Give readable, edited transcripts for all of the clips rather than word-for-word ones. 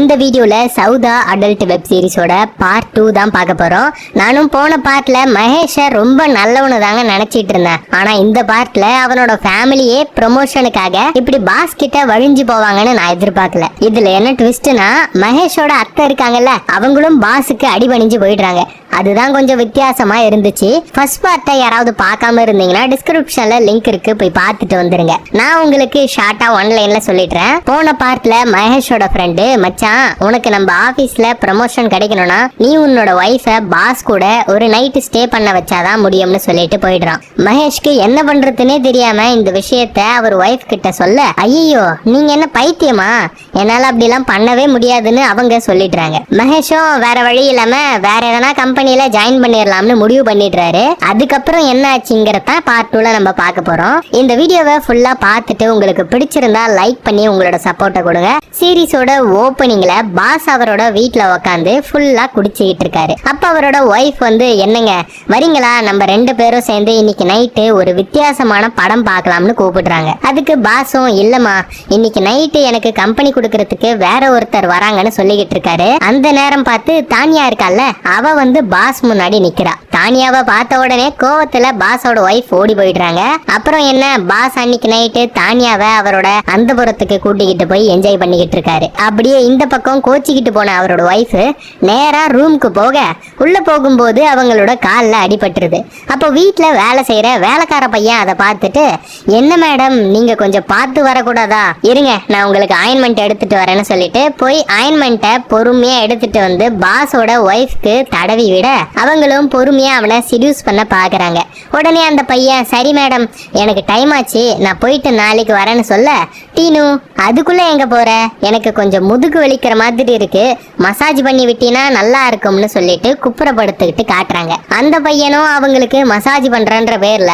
இந்த வீடியோல Sawda adult web சீரிஸோட part 2 தான் பார்க்க போறோம். நானும் போன பார்ட்ல மகேஷ ரொம்ப நல்லவனு தாங்க நினைச்சிட்டு இருந்தேன். ஆனா இந்த பார்ட்ல அவனோட ஃபேமிலியே ப்ரொமோஷனுக்காக இப்படி பாஸ் கிட்ட வழிஞ்சு போவாங்கன்னு நான் எதிர்பார்க்கல. இதுல என்ன ட்விஸ்ட்னா, மகேஷோட அத்தை இருக்காங்கல்ல, அவங்களும் பாஸுக்கு அடிபணிஞ்சு போயிடுறாங்க. அதுதான் கொஞ்சம் வித்தியாசமா இருந்துச்சு. ஃபர்ஸ்ட் பார்ட்டை யாராவது பார்க்காம இருந்தீங்கன்னா டிஸ்கிரிப்ஷன்ல லிங்க் இருக்கு, போய் பார்த்துட்டு வந்துருங்க. நான் உங்களுக்கு ஷார்ட்டா ஒன்லைன்ல சொல்லிடுறேன். போன பார்ட்ல மகேஷோட ஃப்ரெண்டு, மச்சான் உனக்கு நம்ம ஆபீஸ்ல ப்ரமோஷன் கிடைக்கணும்னா நீ உன்னோட ஒய்ஃபை பாஸ் கூட ஒரு நைட் ஸ்டே பண்ண வச்சாதான் முடியும்னு சொல்லிட்டு போயிடுறான். மகேஷ்க்கு என்ன பண்றதுன்னே தெரியாம இந்த விஷயத்த அவர் ஒய்ஃப் கிட்ட சொல்ல, ஐயோ நீங்க என்ன பைத்தியமா, என்னால அப்படிலாம் பண்ணவே முடியாதுன்னு அவங்க சொல்லிடுறாங்க. மகேஷும் வேற வழி இல்லாம வேற எதனா கம்பெனில ஜாயின் பண்ணிடலாம்னு முடிவு பண்ணிடுறாரு. அதுக்கப்புறம் என்ன ஆச்சுங்கிறத பார்ட் 2ல நம்ம பார்க்க போறோம். இந்த வீடியோவை ஃபுல்லா பார்த்துட்டு உங்களுக்கு பிடிச்சிருந்தா லைக் பண்ணி உங்களோட சப்போர்ட்டை கொடுங்க. சீரிஸோட ஓப்பனிங்ல பாஸ் அவரோட வீட்ல உட்காந்து ஃபுல்லா குடிச்சுக்கிட்டு இருக்காரு. அப்ப அவரோட ஒய்ஃப் வந்து, என்னங்க வரீங்களா, நம்ம ரெண்டு பேரும் சேர்ந்து இன்னைக்கு நைட்டு ஒரு வித்தியாசமான படம் பார்க்கலாம்னு கூப்பிடுறாங்க. அதுக்கு பாஸும், இல்லம்மா இன்னைக்கு நைட்டு எனக்கு கம்பெனி கொடுக்கறதுக்கு வேற ஒருத்தர் வராங்கன்னு சொல்லிக்கிட்டு இருக்காரு. அந்த நேரம் பார்த்து தானியா இருக்கால, அவ வந்து பாஸ் முன்னாடி நிக்கிறா. தானியாவை பார்த்த உடனே கோவத்துல பாஸோட ஒய்ஃப் ஓடி போயிடுறாங்க. அப்புறம் என்ன, பாஸ் அன்னைக்கு நைட்டு தானியாவை அவரோட அந்தபுரத்துக்கு கூட்டிக்கிட்டு போய் என்ஜாய் பண்ணிக்கிட்டு இருக்காரு. அப்படியே இந்த பக்கம் கோச்சிக்கிட்டு போன அவரோட ஒய்ஃப் நேரா ரூமுக்கு போக, உள்ள போகும்போது அவங்களோட காலில் அடிபட்டுருது. அப்போ வீட்டுல வேலை செய்யற வேலைக்கார பையன் அதை பார்த்துட்டு, என்ன மேடம் நீங்க கொஞ்சம் பார்த்து வரக்கூடாதா, இருங்க நான் உங்களுக்கு ஆயின்மெண்ட் எடுத்துட்டு வரேன்னு சொல்லிட்டு போய் ஆயின்மெண்ட்டை பொறுமையா எடுத்துட்டு வந்து பாஸோட ஒய்ஃப்க்கு தடவி விட, அவங்களும் பொறுமையா அவனை சிடியூஸ் பண்ண பாக்குறாங்க. உடனே அந்த பையன், சரி மேடம் எனக்கு டைம் ஆச்சு, நான் போயிட்டு நாளைக்கு வரேன்னு சொல்ல, டீனு அதுக்குள்ள எங்க போற, எனக்கு கொஞ்சம் முதுகு வலிக்கிற மாதிரி இருக்கு, மசாஜ் பண்ணி விட்டினா நல்லா இருக்கும்னு சொல்லிட்டு குப்புறப்படுத்திக்கிட்டு காட்டுறாங்க. அந்த பையனும் அவங்களுக்கு மசாஜ் பண்றன்ற பேர்ல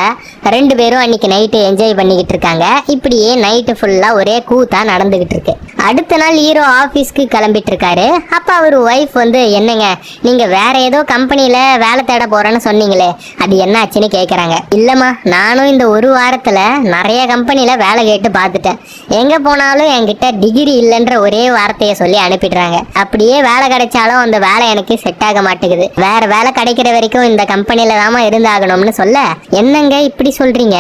ரெண்டு பேரும் அன்னைக்கு நைட்டு என்ஜாய் பண்ணிக்கிட்டு இருக்காங்க. இப்படியே நைட்டு ஃபுல்லா ஒரே கூத்தா நடந்துகிட்டு இருக்கு. அடுத்த நாள் ஹீரோ ஆபீஸ்க்கு கிளம்பிட்டு இருக்காரு. அப்ப அவர் ஒய்ஃப் வந்து, என்னங்க நீங்க வேற ஏதோ கம்பெனில வேலை தேட போறேன்னு சொன்னீங்களே, அது என்ன ஆச்சுன்னு கேக்குறாங்க. இல்லம்மா நானும் இந்த ஒரு வாரத்துல நிறைய கம்பெனில வேலை கேட்டு பார்த்துட்டேன், எங்க போனாலும் என்கிட்ட டிகிரி இல்லைன்ற ஒரே வார்த்தையை சொல்லி அனுப்பிடுறாங்க. அப்படியே வேலை கிடைச்சாலும் அந்த வேலை எனக்கு செட் ஆக மாட்டேங்குது, வேற வேலை கிடைக்கிற வரைக்கும் இந்த கம்பெனில தாமா இருந்தாகணும்னு சொல்ல, என்னங்க இப்படி சொல்றீங்க,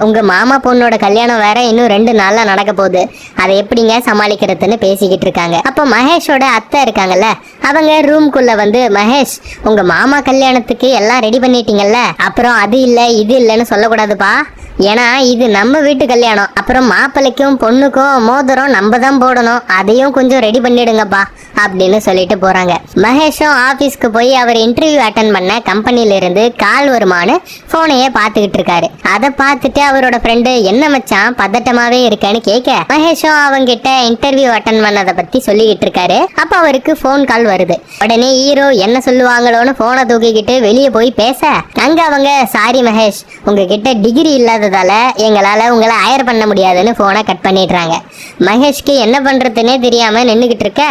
உங்க மாமா பொண்ணோட கல்யாணம் வேற இன்னும் 2 நாள்ல நடக்க போகுது, அதை எப்படிங்க சமாளிக்கிறதுன்னு பேசிக்கிட்டு இருக்காங்க. அப்போ மகேஷோட அத்தை இருக்காங்கல்ல, அவங்க ரூம்குள்ள வந்து, மகேஷ் உங்க மாமா கல்யாணத்துக்கு எல்லாம் ரெடி பண்ணிட்டீங்கல்ல, அப்புறம் அது இல்ல இது இல்லைன்னு சொல்லக்கூடாதுப்பா, ஏன்னா இது நம்ம வீட்டு கல்யாணம், அப்புறம் மாப்பிள்ளைக்கும் பொண்ணுக்கும் மோதிரம் நம்ம தான் போடணும், அதையும் கொஞ்சம் ரெடி பண்ணிடுங்கப்பா அப்படின்னு சொல்லிட்டு போறாங்க. மகேஷும் ஆபீஸ்க்கு போய் அவர் இன்டர்வியூ அட்டன் பண்ண கம்பெனில இருந்து கால் வருமானு போனையே பார்த்துக்கிட்டு இருக்காரு. அதை பார்த்துட்டு அவரோட ஃப்ரெண்டு, என்ன மச்சான் பதட்டமாவே இருக்கேன்னு கேட்க, மகேஷும் அவங்கிட்ட இன்டர்வியூ அட்டன் பண்ணதை பத்தி சொல்லிக்கிட்டு இருக்காரு. அப்ப அவருக்கு போன் கால் வருது. உடனே ஹீரோ என்ன சொல்லுவாங்களோன்னு போனை தூக்கிக்கிட்டு வெளியே போய் பேச, அங்க அவங்க, சாரி மகேஷ் உங்ககிட்ட டிகிரி இல்லாததால எங்களால உங்களை ஹயர் பண்ண முடியாதுன்னு போனை கட் பண்ணிடுறாங்க. மகேஷ்க்கு என்ன பண்றதுன்னே தெரியாம நின்றுகிட்டு இருக்க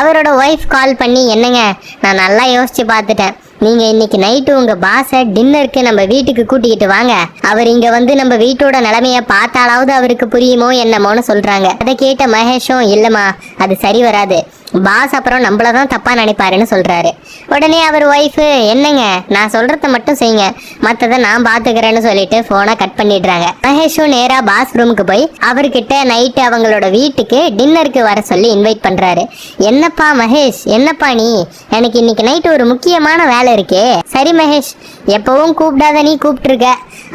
அவரோட ஒய்ஃப் கால் பண்ணி, என்னங்க நான் நல்லா யோசிச்சு பார்த்துட்டேன், நீங்க இன்னைக்கு நைட்டு உங்க பாஸை டின்னருக்கு நம்ம வீட்டுக்கு கூட்டிக்கிட்டு வாங்க, அவர் இங்க வந்து நம்ம வீட்டோட நிலைமைய பார்த்தாலாவது அவருக்கு புரியுமோ என்னமோன்னு சொல்றாங்க. அதை கேட்ட மகேஷும், இல்லம்மா அது சரி வராது, பாஸ் அப்புறம் நம்மளதான் தப்பா நினைப்பாருன்னு சொல்றாரு. உடனே அவர் ஒய்ஃப், என்னங்க நான் சொல்றத மட்டும் செய்யுங்க, மத்ததை நான் பாத்துக்கிறேன்னு சொல்லிட்டு போனை கட் பண்ணிடுறாங்க. மகேஷும் நேரா பாஸ் ரூமுக்கு போய் அவர்கிட்ட நைட்டு அவங்களோட வீட்டுக்கு டின்னருக்கு வர சொல்லி இன்வைட் பண்றாரு. என்னப்பா மகேஷ், என்னப்பா நீ, எனக்கு இன்னைக்கு நைட்டு ஒரு முக்கியமான வேலை இருக்கே. சரி மகேஷ், எப்பவும் கூப்பிடாத நீ கூப்பிட்டுருக்க,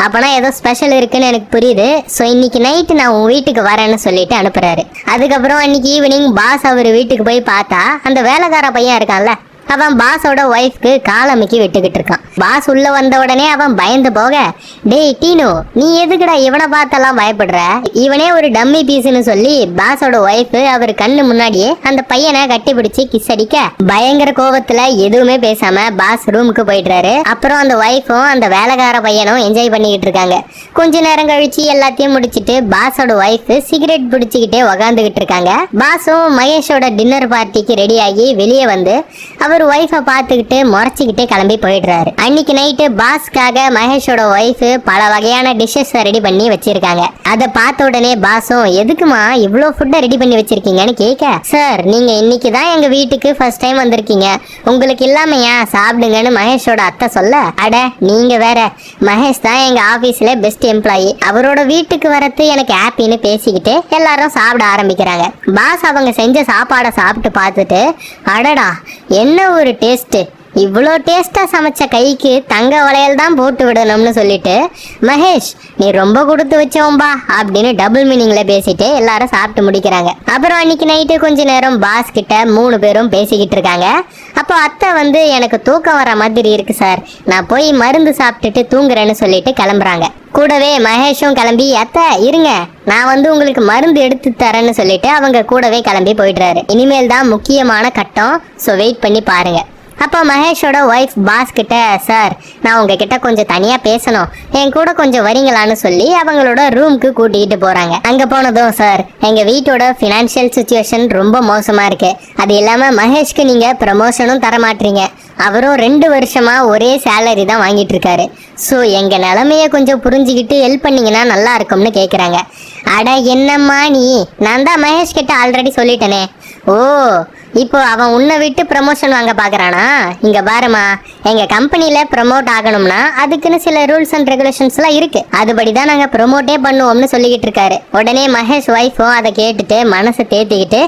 அப்பனா ஏதோ ஸ்பெஷல் இருக்குன்னு எனக்கு புரியுது, ஸோ இன்னைக்கு நைட்டு நான் உன் வீட்டுக்கு வரேன்னு சொல்லிட்டு அனுப்புறாரு. அதுக்கப்புறம் அன்னைக்கு ஈவினிங் பாஸ் அவர் வீட்டுக்கு போய் பார்த்தா அந்த வேலைக்கார பையன் இருக்கான்ல, அவன் பாஸோட ஒய்ஃப்க்கு காலமைக்கு விட்டுக்கிட்டு இருக்கான். பாஸ் உள்ள வந்த உடனே அவன் பயந்து போக, டேய் டீனு நீ எதுக்குடா இவனை பார்த்தெல்லாம் பயப்படுற, இவனே ஒரு டம்மி பீஸ்னு சொல்லி பாஸோட ஒய்ஃப் அவர் கண்ணு முன்னாடியே அந்த பையனை கட்டி பிடிச்சி கிஸ் அடிக்க, பயங்கர கோபத்துல எதுவுமே பேசாம பாஸ் ரூமுக்கு போயிடுறாரு. அப்புறம் அந்த ஒய்ஃபும் அந்த வேலைக்கார பையனும் என்ஜாய் பண்ணிக்கிட்டு இருக்காங்க. கொஞ்ச நேரம் கழிச்சு எல்லாத்தையும் முடிச்சிட்டு பாஸோட ஒய்ஃப் சிகரெட் பிடிச்சிக்கிட்டே உக்காந்துகிட்டு இருக்காங்க. பாஸும் மகேஷோட டின்னர் பார்ட்டிக்கு ரெடி ஆகி வெளியே வந்து அவர் அவர் ஒய்ஃபை பார்த்துக்கிட்டு முறைச்சிக்கிட்டே கிளம்பி போயிடுறாரு. அன்னைக்கு நைட்டு பாஸ்க்காக மகேஷோட ஒய்ஃப் பல வகையான டிஷ்ஷஸ் ரெடி பண்ணி வச்சிருக்காங்க. அதை பார்த்த உடனே பாஸும் எதுக்குமா இவ்வளோ ஃபுட்டை ரெடி பண்ணி வச்சிருக்கீங்கன்னு கேட்க, சார் நீங்க இன்னைக்கு தான் எங்க வீட்டுக்கு ஃபர்ஸ்ட் டைம் வந்திருக்கீங்க, உங்களுக்கு இல்லாமையா சாப்பிடுங்கன்னு மகேஷோட அத்தை சொல்ல, அட நீங்க வேற, மகேஷ் தான் எங்க ஆபீஸ்ல பெஸ்ட் எம்ப்ளாயி, அவரோட வீட்டுக்கு வரது எனக்கு ஹாப்பின்னு பேசிக்கிட்டு எல்லாரும் சாப்பிட ஆரம்பிக்கிறாங்க. பாஸ் அவங்க செஞ்ச சாப்பாடை சாப்பிட்டு பார்த்துட்டு, அடடா என்ன ஒரு டேஸ்ட், இவ்வளோ டேஸ்டா சமைச்ச கைக்கு தங்க வளையல் தான் போட்டு விடணும்னு சொல்லிட்டு, மகேஷ் நீ ரொம்ப கொடுத்து வச்சோம்பா அப்படின்னு டபுள் மீனிங்ல பேசிட்டு எல்லாரும் சாப்பிட்டு முடிக்கிறாங்க. அப்புறம் அன்னைக்கு நைட்டு கொஞ்ச நேரம் பாஸ் கிட்ட 3 பேரும் பேசிக்கிட்டு இருக்காங்க. அப்போ அத்தை வந்து எனக்கு தூக்கம் வர மாதிரி இருக்கு சார், நான் போய் மருந்து சாப்பிட்டுட்டு தூங்குறேன்னு சொல்லிட்டு கிளம்புறாங்க. கூடவே மகேஷும் கிளம்பி, அத்தை இருங்க நான் வந்து உங்களுக்கு மருந்து எடுத்து தரேன்னு சொல்லிட்டு அவங்க கூடவே கிளம்பி போயிடுறாரு. இனிமேல் தான் முக்கியமான கட்டம், ஸோ வெயிட் பண்ணி பாருங்க. அப்போ மகேஷோட ஒய்ஃப் பாஸ் கிட்ட, சார் நான் உங்ககிட்ட கொஞ்சம் தனியா பேசணும், என் கூட கொஞ்சம் வரீங்களான்னு சொல்லி அவங்களோட ரூம்க்கு கூட்டிகிட்டு போறாங்க. அங்க போனதும், சார் எங்க வீட்டோட ஃபினான்ஷியல் சுச்சுவேஷன் ரொம்ப மோசமா இருக்கு, அது இல்லாம மகேஷ்க்கு நீங்க ப்ரமோஷனும் தர மாட்டீங்க, அவரும் 2 வருஷமா ஒரே சேலரி தான் வாங்கிட்டு இருக்காரு, ஸோ எங்க நிலைமைய கொஞ்சம் புரிஞ்சுக்கிட்டு ஹெல்ப் பண்ணீங்கன்னா நல்லா இருக்கும்னு கேட்குறாங்க. அட என்னம்மா நீ, நான் தான் மகேஷ் கிட்ட ஆல்ரெடி சொல்லிட்டேனே. ஓ இப்போ அவன் உன்னை விட்டு ப்ரமோஷன் வாங்க பாக்குறானா? இங்க பாருமா, எங்க கம்பெனில ப்ரமோட் ஆகணும்னா அதுக்குன்னு சில ரூல்ஸ் அண்ட் ரெகுலேஷன்ஸ் எல்லாம் இருக்கு, அதுபடிதான் நாங்க ப்ரமோட்டே பண்ணுவோம்னு சொல்லிக்கிட்டு இருக்காரு. உடனே மகேஷ் ஒய்ஃபும் அதை கேட்டுட்டு மனசை தேத்திக்கிட்டு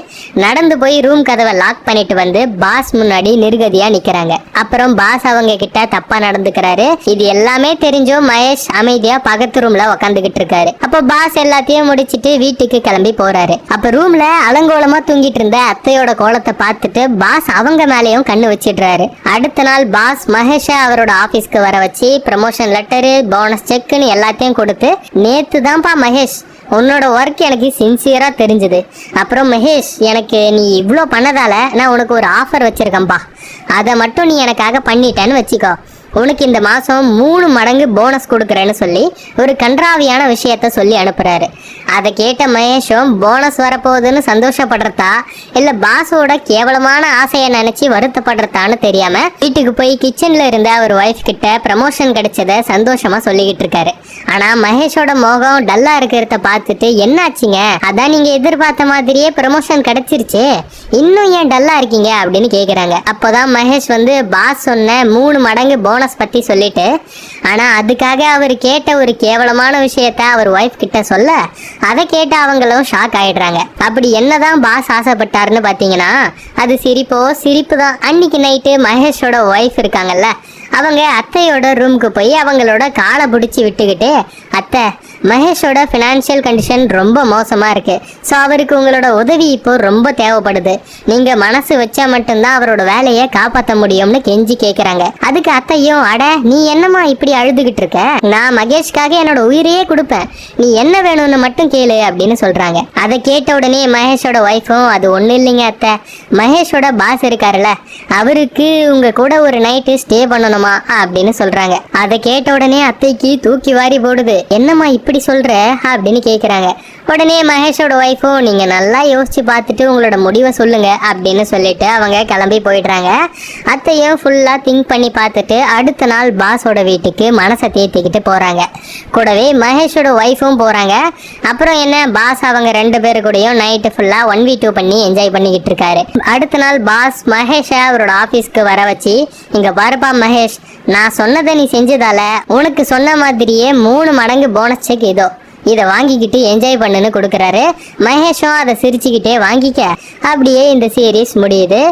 நடந்து போய் ரூம் கதவை லாக் பண்ணிட்டு வந்து பாஸ் முன்னாடி நிர்கதியா நிக்கிறாங்க. அப்புறம் பாஸ் அவங்க கிட்ட தப்பா நடந்துக்கிறாரு. இது எல்லாமே தெரிஞ்சும் மகேஷ் அமைதியா பக்கத்து ரூம்ல உக்காந்துகிட்டு இருக்காரு. அப்ப பாஸ் எல்லாத்தையும் முடிச்சிட்டு வீட்டுக்கு கிளம்பி போறாரு. அப்ப ரூம்ல அலங்கோலமா தூங்கிட்டு இருந்த அத்தையோட கோலத்தை பார்த்துட்டு பாஸ் அவங்க மேலேயும் கண்ணு வச்சிடுறாரு. அடுத்த நாள் பாஸ் மகேஷ அவரோட ஆபீஸ்க்கு வர வச்சு ப்ரமோஷன் லெட்டரு, போனஸ் செக்குன்னு எல்லாத்தையும் கொடுத்து, நேத்து தான்ப்பா மகேஷ் உன்னோட ஒர்க் எனக்கு சின்சியரா தெரிஞ்சது, அப்புறம் மகேஷ் எனக்கு நீ இவ்வளோ பண்ணதால நான் உனக்கு ஒரு ஆஃபர் வச்சிருக்கேன்பா, அதை மட்டும் நீ எனக்காக பண்ணிட்டேன்னு வச்சுக்கோ, உனக்கு இந்த மாசம் 3 மடங்கு போனஸ் கொடுக்குறேன்னு சொல்லி ஒரு கன்றாவியான விஷயத்த சொல்லி அனுப்புறாரு. அதை கேட்ட மகேஷும் போனஸ் வரப்போகுதுன்னு சந்தோஷப்படுறதா இல்ல பாஸோட கேவலமான ஆசையை நினைச்சு வருத்தப்படுறதான்னு தெரியாம வீட்டுக்கு போய் கிச்சன்ல இருந்த அவர் ஒய்ஃப் கிட்ட ப்ரமோஷன் கிடைச்சத சந்தோஷமா சொல்லிக்கிட்டு இருக்காரு. ஆனா மகேஷோட முகம் டல்லா இருக்கிறத பார்த்துட்டு, என்னாச்சுங்க, அதான் நீங்க எதிர்பார்த்த மாதிரியே ப்ரமோஷன் கிடைச்சிருச்சு, இன்னும் ஏன் டல்லா இருக்கீங்க அப்படின்னு கேக்குறாங்க. அப்போதான் மகேஷ் வந்து பாஸ் சொன்ன 3 மடங்கு போனஸ் பத்தி சொல்லிட்டு, ஆனா அதுக்காக அவர் கேட்ட ஒரு கேவலமான விஷயத்த அவர் ஒய்ஃப் கிட்ட சொல்ல, அதை கேட்டு அவங்களும் ஷாக் ஆயிடுறாங்க. அப்படி என்னதான் பாஸ் ஆசைப்பட்டாருன்னு பாத்தீங்கன்னா அது சிரிப்பு தான். அன்னைக்கு நைட்டு மகேஷோட ஒய்ஃப் இருக்காங்கல்ல, அவங்க அத்தையோட ரூமுக்கு போய் அவங்களோட காலை பிடிச்சி விட்டுக்கிட்டு, அத்தை மகேஷோட ஃபினான்ஷியல் கண்டிஷன் ரொம்ப மோசமா இருக்கு, ஸோ அவருக்கு உங்களோட உதவி இப்போ ரொம்ப தேவைப்படுது, நீங்க மனசு வச்சா மட்டும்தான் அவரோட வேலையை காப்பாற்ற முடியும்னு கெஞ்சி கேட்குறாங்க. அதுக்கு அத்தையும், அட நீ என்னம்மா இப்படி அழுதுகிட்டு இருக்க, நான் மகேஷ்காக என்னோட உயிரையே கொடுப்பேன், நீ என்ன வேணும்னு மட்டும் கேளு அப்படின்னு சொல்றாங்க. அதை கேட்ட உடனே மகேஷோட ஒய்ஃபும், அது ஒன்றும் இல்லைங்க அத்தை, மகேஷோட பாஸ் இருக்காருல்ல, அவருக்கு உங்க கூட ஒரு நைட்டு ஸ்டே பண்ணணுமா அப்படின்னு சொல்றாங்க. அதை கேட்ட உடனே அத்தைக்கு தூக்கி வாரி போடுது. என்னம்மா இப்படி சொல்ற அப்படின்னு கேக்குறாங்க. உடனே மகேஷோட ஒய்ஃபும், நீங்க நல்லா யோசிச்சு பார்த்துட்டு உங்களோட முடிவை சொல்லுங்க அப்படின்னு சொல்லிட்டு அவங்க கிளம்பி போயிடுறாங்க. அத்தையும் ஃபுல்லா திங்க் பண்ணி பார்த்துட்டு அடுத்த நாள் பாஸோட வீட்டுக்கு மனசை தேத்திக்கிட்டு போறாங்க. கூடவே மகேஷோட ஒய்ஃபும் போறாங்க. அப்புறம் என்ன, பாஸ் அவங்க 2 பேரு கூடயும் நைட்டு ஃபுல்லா 1v2 பண்ணி என்ஜாய் பண்ணிக்கிட்டு இருக்காரு. அடுத்த நாள் பாஸ் மகேஷ அவரோட ஆபீஸ்க்கு வர வச்சு, இங்க பாருப்பா மகேஷ், நான் சொன்னதை நீ செஞ்சதால உனக்கு சொன்ன மாதிரியே 3 மடங்கு போனஸ் செக் இதோ, இதை வாங்கிக்கிட்டு என்ஜாய் பண்ணுன்னு கொடுக்குறாரு. மகேஷும் அதை சிரிச்சுக்கிட்டே வாங்கிக்க. அப்படியே இந்த சீரீஸ் முடியுது.